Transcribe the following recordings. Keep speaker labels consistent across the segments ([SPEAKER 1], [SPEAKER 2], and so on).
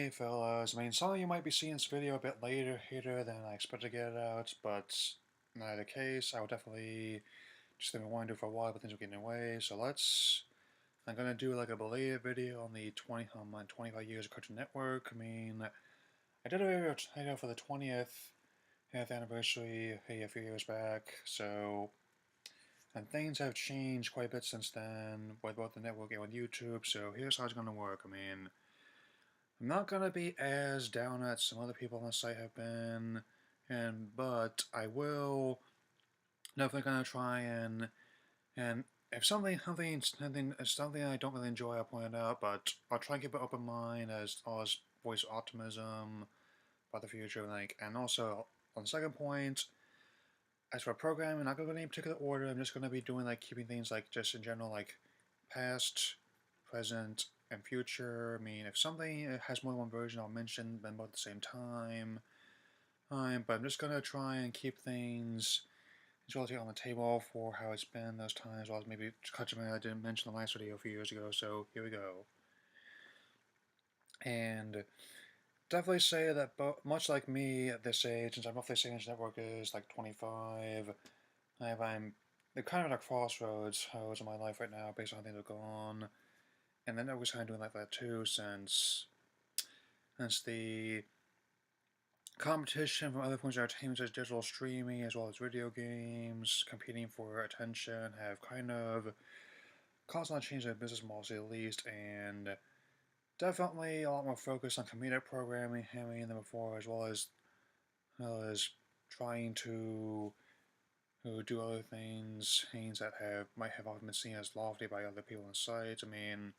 [SPEAKER 1] Hey fellas, I mean, some of you might be seeing this video a bit later than I expected to get it out, but in either case, I will definitely just been wanting to do for a while, but things were getting in the way. So I'm gonna do like a belated video on the 25 years of Cartoon Network. I mean, I did a video for the 20th anniversary a few years back, and things have changed quite a bit since then with both the network and with YouTube. So here's how it's gonna work. I mean, I'm not gonna be as down as some other people on the site have been, but I will definitely gonna try and if something I don't really enjoy, I'll point it out. But I'll try and keep an open mind as well as voice optimism about the future. And also on the second point, as for programming, I'm not gonna go in any particular order. I'm just gonna be doing keeping things just in general past, present, and future. I mean, if something has more than one version, I'll mention them both at the same time. But I'm just gonna try and keep things relatively on the table for how it's been those times, as well as maybe touch on I didn't mention in the last video a few years ago. So here we go. And definitely say that, much like me at this age, since I'm roughly saying this network is like 25, I'm kind of at a crossroads in my life right now based on how things have gone. And then I was kind of doing like that too, since the competition from other forms of entertainment such as digital streaming as well as video games competing for attention have kind of caused a lot of change in their business models at least, and definitely a lot more focus on comedic programming than before, as well as trying to do other things that might have often been seen as lofty by other people on the site. I mean,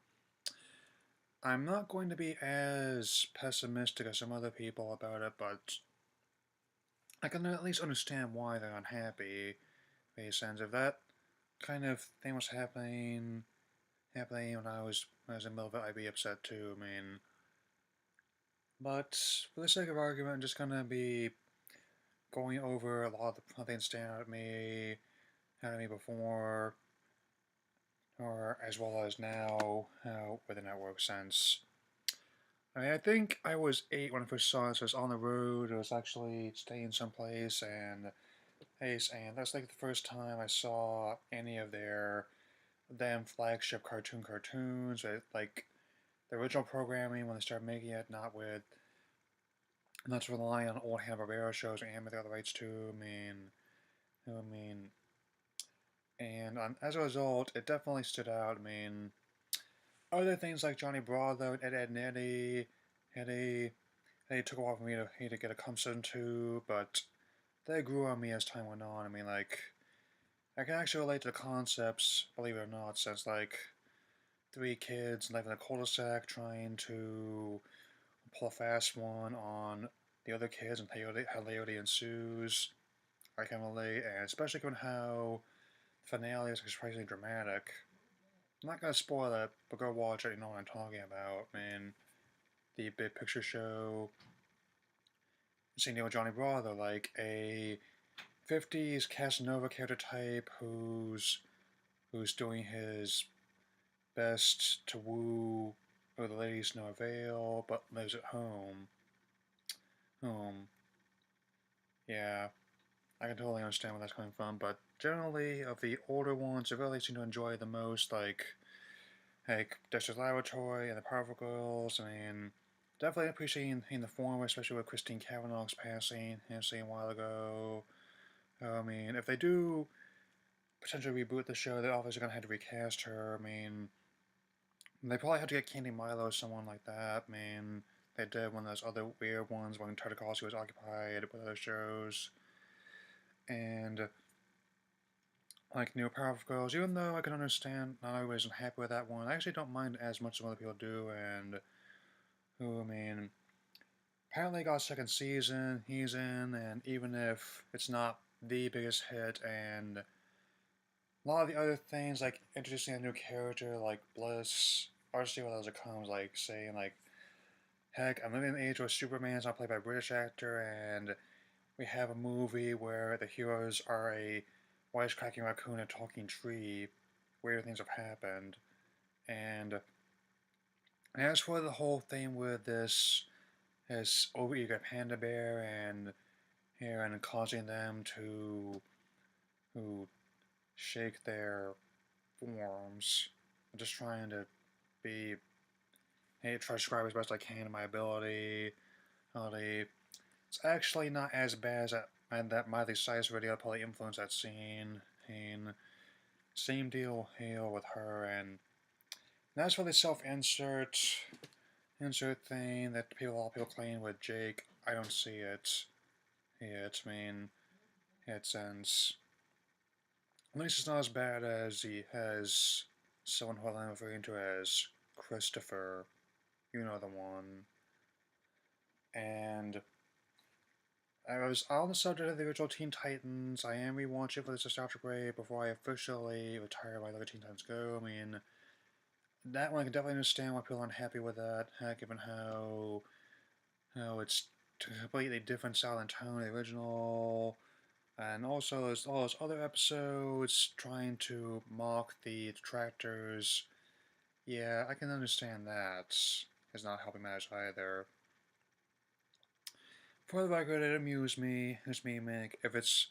[SPEAKER 1] I'm not going to be as pessimistic as some other people about it, but I can at least understand why they're unhappy. In a sense, if that kind of thing was happening when I was in the middle of it, I'd be upset too. I mean, but for the sake of argument, I'm just gonna be going over a lot of the things stand out at me before, or as well as now with the network since. I mean, I think I was 8 when I first saw it, so I was on the road. I was actually staying someplace, and that's like the first time I saw any of them flagship cartoons, like the original programming when they started making it, not to rely on old Hanna-Barbera shows or animated other rights too. I mean, and as a result, it definitely stood out. I mean, other things like Johnny Bravo, Ed, and Eddie took a while for me to get accustomed to, but they grew on me as time went on. I mean, I can actually relate to the concepts, believe it or not, since three kids living in a cul-de-sac trying to pull a fast one on the other kids and hilarity ensues. I can relate, and especially given how the finale is surprisingly dramatic. I'm not gonna spoil it, but go watch it. You know what I'm talking about. I mean, the big picture show, seeing Johnny Bravo, like a 50s Casanova character type who's doing his best to woo the ladies to no avail, but lives at home. Yeah, I can totally understand where that's coming from, but generally, of the older ones, I really seem to enjoy the most, like Dexter's Laboratory and the Powerful Girls. I mean, definitely appreciating the former, especially with Christine Cavanaugh's passing, a while ago. I mean, if they do potentially reboot the show, they're obviously going to have to recast her. I mean, they probably have to get Candy Milo or someone like that. I mean, they did one of those other weird ones when Tartakovsky was occupied with other shows. And like New Powerful Girls, even though I can understand not everybody's happy with that one, I actually don't mind as much as other people do. And I mean, apparently got a second season he's in, and even if it's not the biggest hit, and a lot of the other things like introducing a new character like Bliss, or see what else it comes, like saying heck, I'm living in an age where Superman's not played by a British actor, and we have a movie where the heroes are a wisecracking raccoon and a talking tree. Weird things have happened. And as for the whole thing with this this overeager panda bear and causing them to shake their forms. I'm just trying to be try to describe as best I can in my ability. It's actually not as bad as that Miley Cyrus video probably influenced that scene. And same deal here with her, and that's for the insert thing that a lot of people claim with Jake. I don't see it. I mean, since at least it's not as bad as someone who I'm referring to as Christopher. You know the one. And I was on the subject of the original Teen Titans. I am rewatching for this nostalgic break before I officially retire my Lego Teen Titans Go. I mean, that one I can definitely understand why people aren't happy with that, given how it's a completely different style and tone than the original. And also, there's all those other episodes trying to mock the detractors. Yeah, I can understand that. It's not helping matters either. For the record, it amused me. This mimic. It's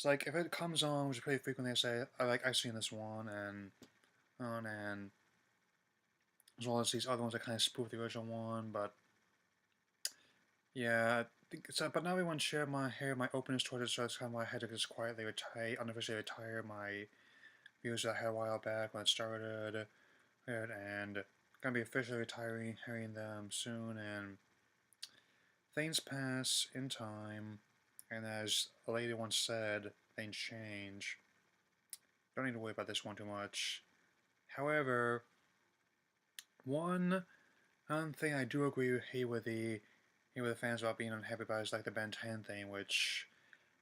[SPEAKER 1] like if it comes on, which pretty frequently, I say I've seen this one and as well as these other ones that kind of spoof the original one. But yeah, but now everyone shared my openness towards it, so it's kind of why I had to just quietly unofficially retire my views that I had a while back when it started, and gonna be officially retiring them soon. And things pass in time, and as a lady once said, things change. Don't need to worry about this one too much. However, one thing I do agree with the fans about being unhappy about is like the Ben 10 thing, which,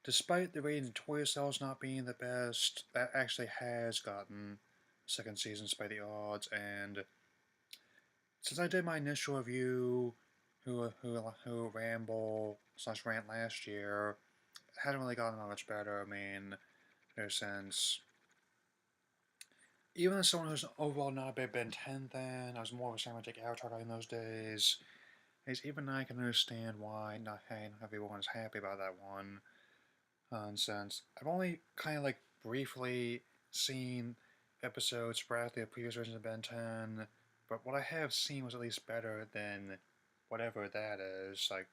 [SPEAKER 1] despite the ratings and toy sales not being the best, that actually has gotten second season despite the odds. And since I did my initial review, who ramble slash rant last year, it hasn't really gotten that much better. I mean, since even as someone who's overall not a big Ben 10 fan, I was more of a cinematic Avatar guy in those days. Even I can understand why not everyone is happy about that one. Since I've only kind of like briefly seen episodes sporadically of previous versions of Ben 10, but what I have seen was at least better than whatever that is. Like,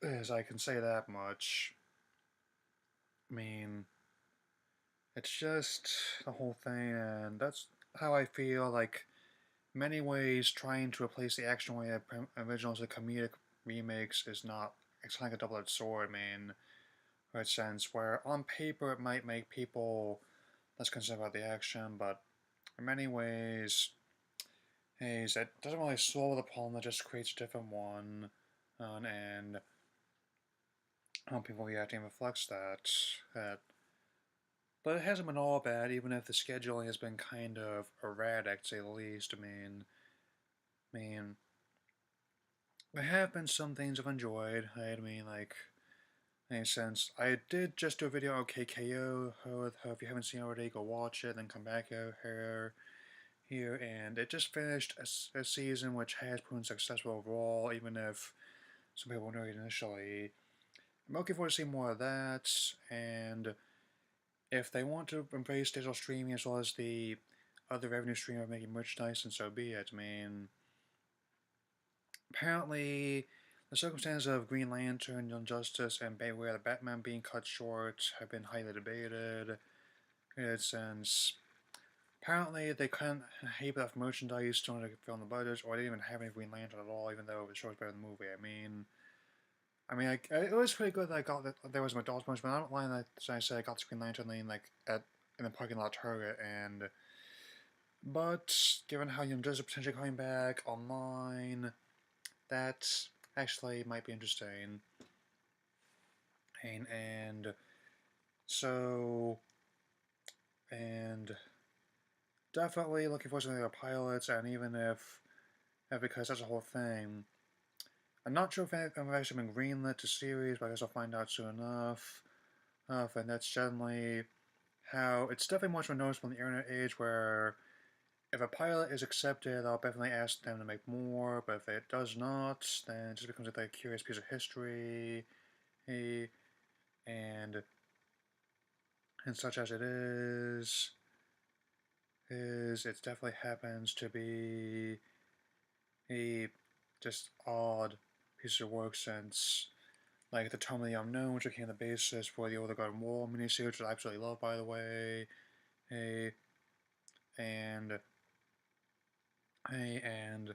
[SPEAKER 1] as I can say that much. I mean, it's just the whole thing, and that's how I feel. Like, many ways, trying to replace the action way of originals with comedic remakes is not. It's like a double-edged sword. I mean, in a sense where on paper it might make people less concerned about the action, but in many ways, it doesn't really solve the problem. It just creates a different one, and how people reacting reflects that. But it hasn't been all bad, even if the scheduling has been kind of erratic, to say the least. I mean, there have been some things I've enjoyed. I mean, like, in a sense, I did just do a video on KKO. If you haven't seen it already, go watch it, then come back here. And it just finished a season which has proven successful overall, even if some people were it initially. I'm looking forward to seeing more of that, and if they want to embrace digital streaming as well as the other revenue stream of making merchandise, and so be it. I mean, apparently, the circumstances of Green Lantern, Young Justice, and Beware the Batman being cut short have been highly debated. Since apparently they couldn't heap enough merchandise to fill in the budget, or they didn't even have any Green Lantern at all, even though the show was better than the movie. It was pretty good that I got that there was McDonald's promotion, but I don't mind that I said I got the Green Lantern lane in the parking lot Target, but given how Young Justice potentially coming back online, that actually might be interesting. And so, and definitely looking for some of the pilots, and even if because that's a whole thing. I'm not sure if I've actually been greenlit to series, but I guess I'll find out soon enough. And that's generally how it's definitely much more noticeable in the internet age where if a pilot is accepted, I'll definitely ask them to make more, but if it does not, then it just becomes like a curious piece of history, and such as it is it definitely happens to be a just odd piece of work since like the Tome of the Unknown, which became the basis for the Older Garden Wall miniseries, which I absolutely love, by the way. Hey, and and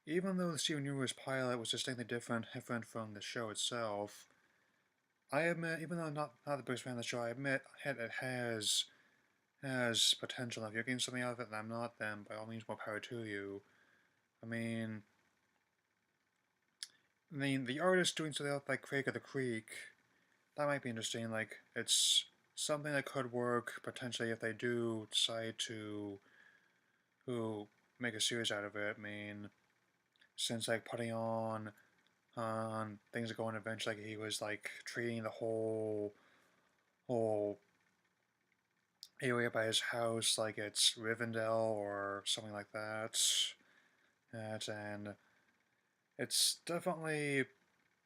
[SPEAKER 1] even though the Steven Universe pilot was distinctly different from the show itself, I admit, even though I'm not the biggest fan of the show, I admit it has potential. If you're getting something out of it and I'm not, then by all means, more power to you. I mean, the artist doing something like Craig of the Creek, that might be interesting. Like, it's something that could work potentially if they do decide to who make a series out of it. I mean, since like putting on things are going eventually, like he was like treating the whole area by his house like it's Rivendell or something like that. And it's definitely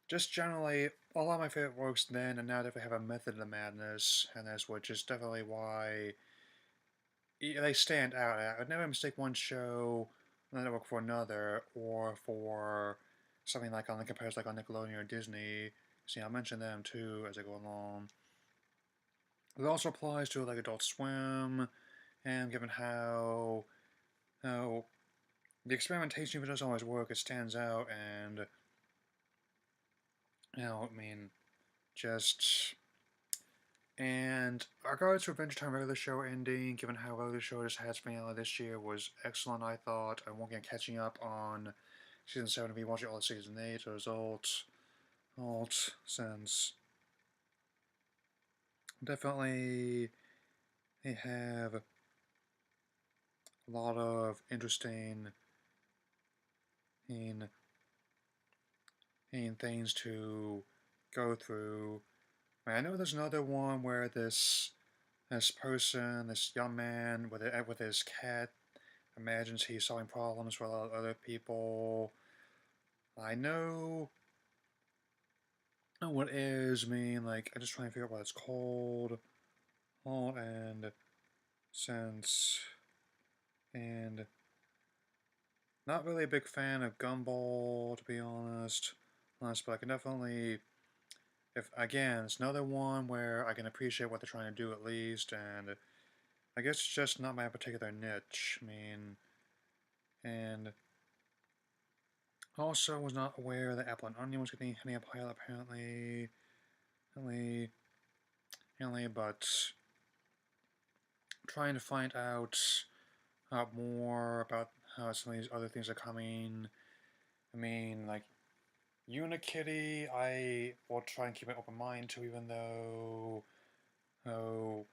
[SPEAKER 1] just generally a lot of my favorite works then and now definitely have a method of the madness, and that's which is definitely why they stand out. I would never mistake one show on the network for another, or for something like on the compares like on Nickelodeon or Disney. See, I'll mention them too as I go along. It also applies to like Adult Swim, and given how the experimentation, if it doesn't always work, it stands out, and I mean, just and regards to Adventure Time regular show ending, given how regular show just had its finale this year, was excellent. I thought. I'm working on catching up on season 7 to be watching all of season 8 as alt since definitely they have a lot of interesting in things to go through. I know there's another one where this young man with his cat imagines he's solving problems for a lot of other people. I know what is mean, like I'm just trying to figure out what it's called. Oh, and since and not really a big fan of Gumball, to be honest. But I can definitely, if again, it's another one where I can appreciate what they're trying to do at least, and I guess it's just not my particular niche. I mean, and also was not aware that Apple and Onion was getting a pilot apparently, but trying to find out more about how some of these other things are coming. I mean, like Unikitty, I will try and keep an open mind to, even though, oh,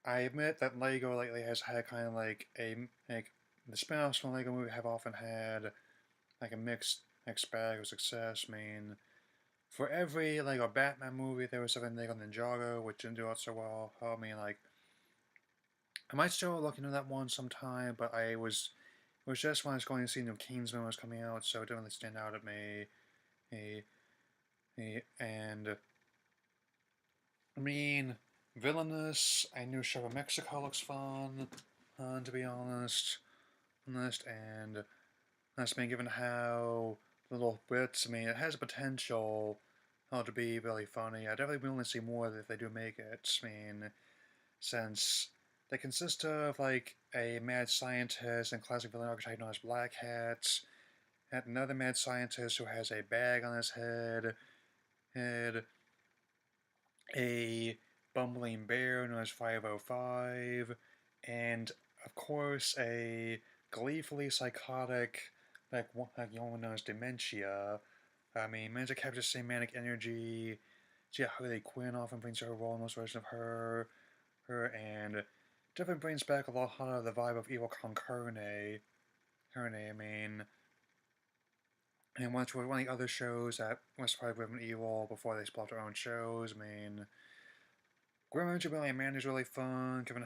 [SPEAKER 1] I admit that Lego lately has had kind of like the spin-offs from Lego movie have often had like a mixed bag of success. I mean, for every Lego Batman movie, there was something Lego Ninjago, which didn't do out so well. I mean, like I might still look into that one sometime, but it was just when I was going to see New Kingsman was coming out, so it didn't really stand out at me. A, and I mean, Villainous. I knew Chef of Mexico looks fun, to be and that's been given how little bits. I mean, it has potential to be really funny. I definitely want to see more if they do make it. I mean, since they consist of like a mad scientist and classic villain archetype known as Black Hat, and another mad scientist who has a bag on his head, a bumbling bear known as 505, and of course a gleefully psychotic like woman known as Dementia. I mean, managed to capture the same manic energy. She got Harley Quinn often brings to her role in most versions of and definitely brings back a lot of the vibe of Evil Con Carne. I mean, and one of the other shows that was probably Resident Evil before they split their own shows. I mean, Grim Rebellion Man is really fun, given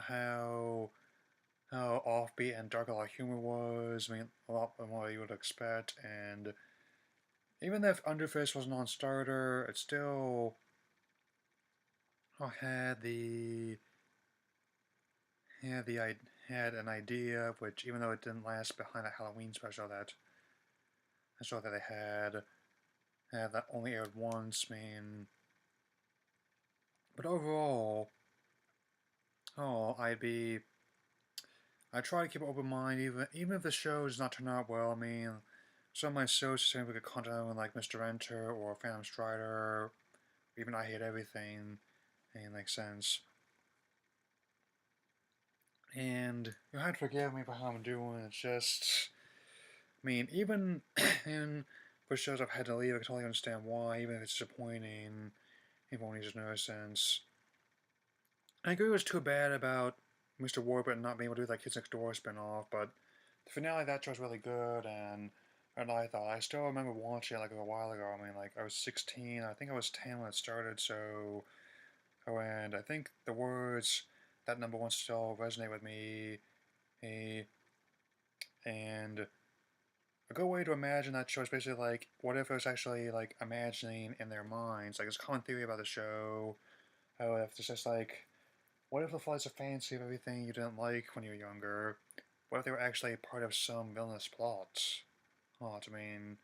[SPEAKER 1] how offbeat and dark a lot of humor was. I mean, a lot more you would expect. And even if Underfist was a non-starter, it still had the had the had an idea, which even though it didn't last behind the Halloween special that they had that only aired once. I mean, but overall, I try to keep an open mind, even if the show does not turn out well. I mean, some of my shows seem to get content like Mr. Enter or Phantom Strider, even I Hate Everything, and makes sense. And you have to forgive me for how I'm doing. It's just, I mean, even in for shows I've had to leave, I can totally understand why, even if it's disappointing, even when it's no sense. I agree it was too bad about Mr. Warbit not being able to do that Kids Next Door spinoff, but the finale of that show was really good, and I thought I still remember watching it like a while ago. I mean, like I was 16, I think I was 10 when it started, so and I think the words that number one still resonate with me. A and a good way to imagine that show is basically like, what if it was actually like imagining in their minds? Like, there's a common theory about the show. Oh, if it's just like, what if the flights of fancy of everything you didn't like when you were younger? What if they were actually part of some villainous plot? Oh, I mean,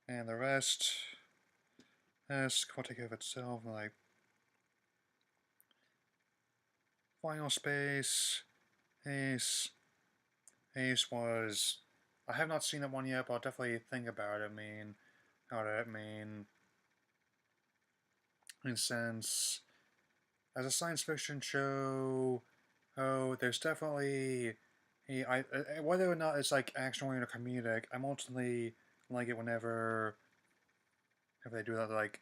[SPEAKER 1] and the rest, that's will take care of itself. Like, Final Space, Ace, Ace was. I have not seen that one yet, but I'll definitely think about it. I mean, how to, I mean, in a sense, as a science fiction show, oh, there's definitely, whether or not it's like action oriented or comedic, I'm ultimately like it whenever if they do that. Like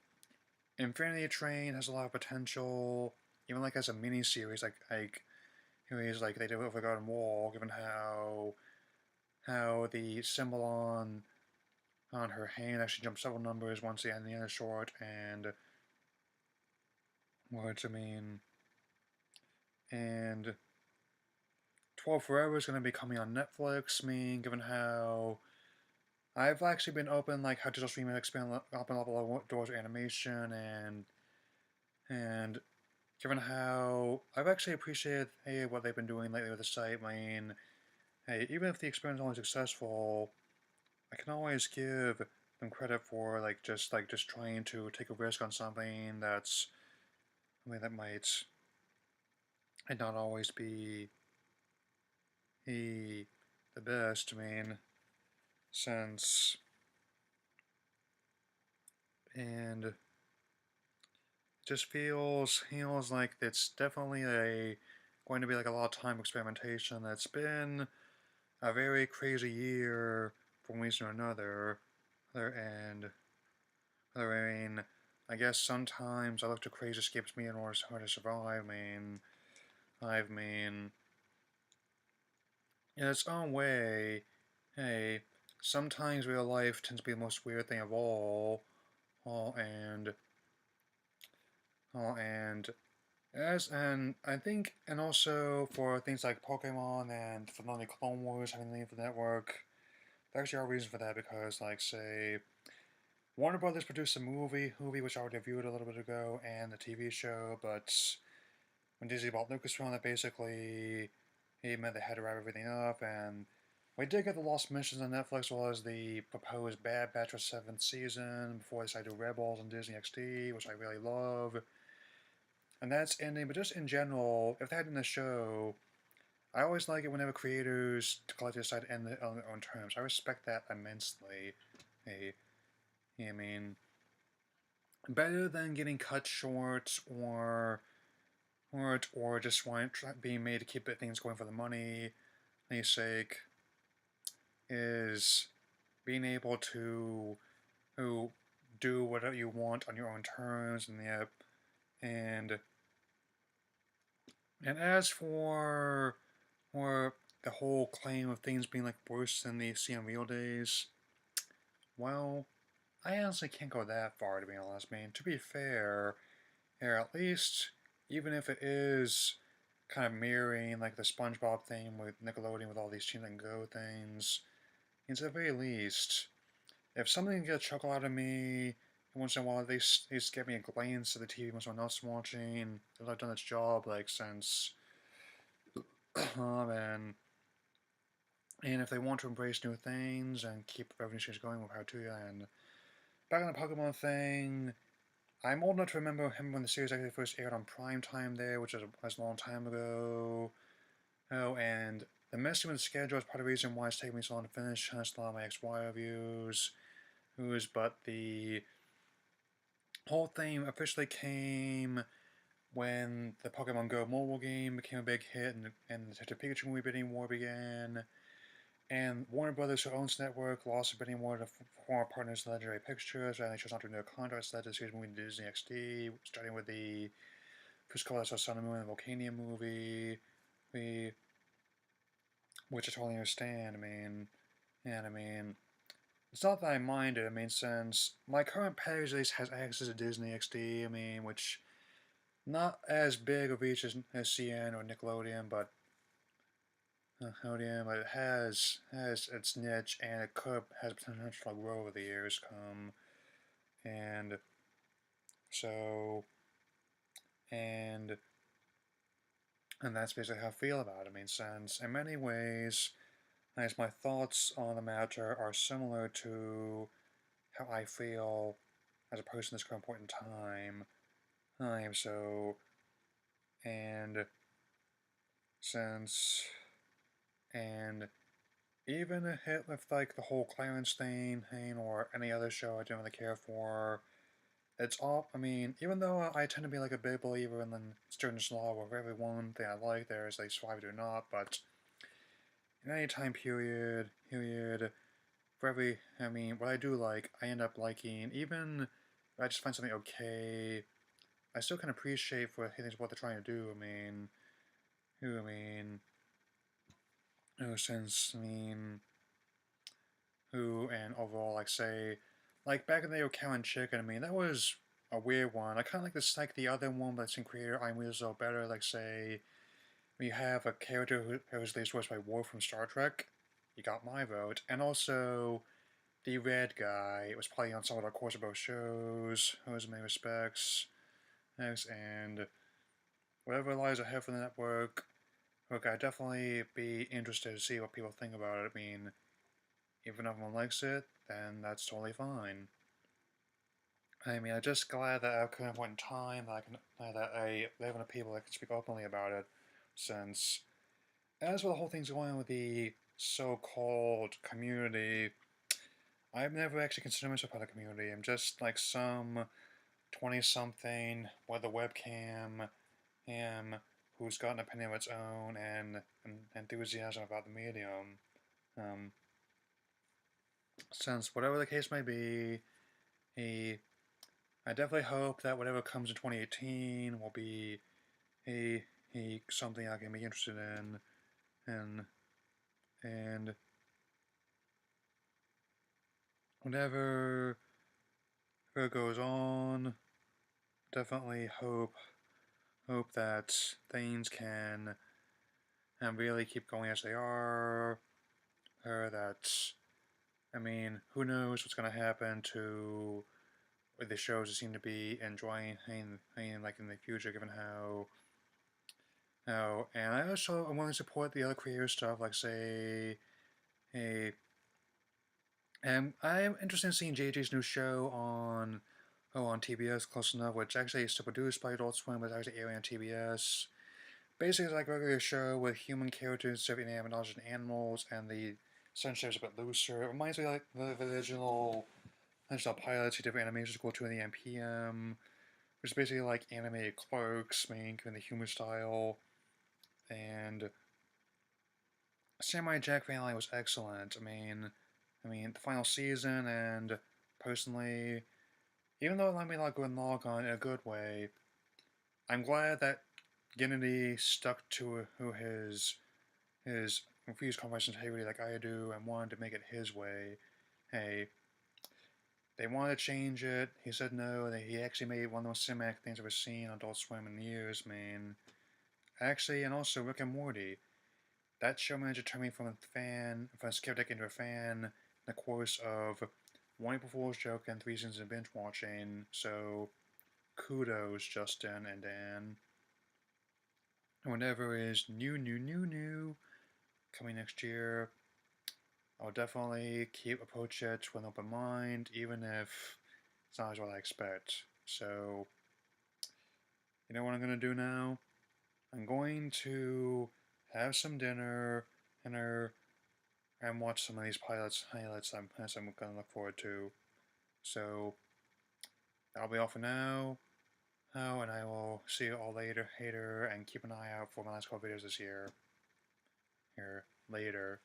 [SPEAKER 1] Infinity Train has a lot of potential, even like as a mini series, like series like they did with Forgotten Wall, given how the symbol on her hand actually jumps several numbers once the end is short, and what I mean, and 12 Forever is going to be coming on Netflix. I mean, given how I've actually been open, like how digital streaming open up a lot of doors of animation, and given how I've actually appreciated what they've been doing lately with the site. I mean, hey, even if the experience is only successful, I can always give them credit for like just trying to take a risk on something that's I mean that might not always be the the best. I mean, since and it just feels like it's definitely a going to be like a lot of time experimentation. That's been a very crazy year for one reason or another. And I mean, I guess sometimes I look to crazy escapes me in order to survive. I mean, in its own way, hey, sometimes real life tends to be the most weird thing of all. Oh, and and and I think and also for things like Pokemon and for the Clone Wars having leaving the network, there actually are reasons for that because like say Warner Brothers produced a movie which I already reviewed a little bit ago, and the TV show, but when Disney bought Lucasfilm, that basically he meant they had to wrap everything up, and we did get the Lost Missions on Netflix, as well as the proposed Bad Batch of 7th season before they decided to do Rebels on Disney XD, which I really love. And that's ending, but just in general, if they had in the show, I always like it whenever creators collectively decide to end it on their own terms. I respect that immensely. Hey, I mean, better than getting cut short or just being made to keep things going for the money's sake is being able to do whatever you want on your own terms and and as for the whole claim of things being like worse than they see on real days, well, I honestly can't go that far to be honest. I mean, to be fair, here at least even if it is kind of mirroring like the SpongeBob thing with Nickelodeon with all these Team and Go things. And to the very least, if something can get a chuckle out of me once in a while, at least get me a glance at the TV when someone else is watching. I've done this job like since, and if they want to embrace new things and keep revenue streams going with how to, and back on the Pokemon thing, I'm old enough to remember him when the series actually first aired on prime time there, which was a long time ago. Oh, and the messing with the schedule is part of the reason why it's taking me so long to finish a lot of my XY reviews. But the whole thing officially came when the Pokemon Go mobile game became a big hit and the Detective Pikachu movie bidding war began. And Warner Brothers, who owns the network, lost a bidding war to former partners Legendary Pictures, and they chose not to renew a contract, so led to the series moving to Disney XD, starting with the first couple that saw Sun and Moon and the Volcanium movie, which I totally understand. I mean, it's not that I mind it. I mean, since my current package at least has access to Disney XD, which not as big of reach as CN or Nickelodeon, but it has its niche, and it could has potential to grow over the years come. And so, and and that's basically how I feel about it. Since in many ways, as my thoughts on the matter are similar to how I feel as a person at this current point in time. I am so, and since, and even a hit with like the whole Clarence thing, or any other show I don't really care for, it's all, even though I tend to be like a big believer in the Sturgeon's Law, where for every one thing I like, there is like survive or not, but in any time period, for every, what I do like, I end up liking, even if I just find something okay, I still can appreciate for things what they're trying to do. Who, I mean, who, since, who, and overall, like, say, like, back in the day with Cow and Chicken, that was a weird one. I kind of like this, like, the other one, but it's in creator, I'm really so better, like, say, when you have a character who was voiced by Worf from Star Trek, you got my vote, and also, the red guy was playing on some of the course of both shows, who's in many respects, and whatever lies ahead for the network, look, I'd definitely be interested to see what people think about it. If everyone likes it, then that's totally fine. I'm just glad that at a current point in time that I live in a people that can speak openly about it, since as for the whole thing's going on with the so-called community, I've never actually considered myself part of the community. I'm just like some 20-something with a webcam, who's got an opinion of its own and enthusiasm about the medium. Um, since whatever the case may be, I definitely hope that whatever comes in 2018 will be something I can be interested in, and and whatever goes on, definitely hope that things can and really keep going as they are, or that who knows what's going to happen to the shows that seem to be enjoying like in the future, given how and I also am willing to support the other creator stuff, like say, hey, and I'm interested in seeing JJ's new show on TBS, Close Enough, which actually is still produced by Adult Swim, but it's actually airing on TBS. Basically, it's like a regular show with human characters serving animals and animals, and the censorship is a bit looser. It reminds me of like the original pilots, who different animations go to in the NPM, which is basically like animated Clerks, in the humor style. And Samurai Jack finale was excellent. The final season, and personally, even though it let me not go and log on in a good way, I'm glad that Gennady stuck to who his refused compromise integrity like I do and wanted to make it his way. Hey, they wanted to change it. He said no. He actually made one of the most cinematic things I've ever seen on Adult Swim in years. Actually, and also Rick and Morty. That show managed to turn me from a skeptic into a fan in the course of one April Fool's joke and 3 seasons of binge watching. So kudos, Justin and Dan. And whatever is new coming next year, I'll definitely approach it with an open mind, even if it's not what I expect. So, you know what I'm gonna do now? I'm going to have some dinner, and watch some of these highlights I'm gonna look forward to. So, that'll be all for now. Oh, and I will see you all later, and keep an eye out for my last couple videos this year. Here, later.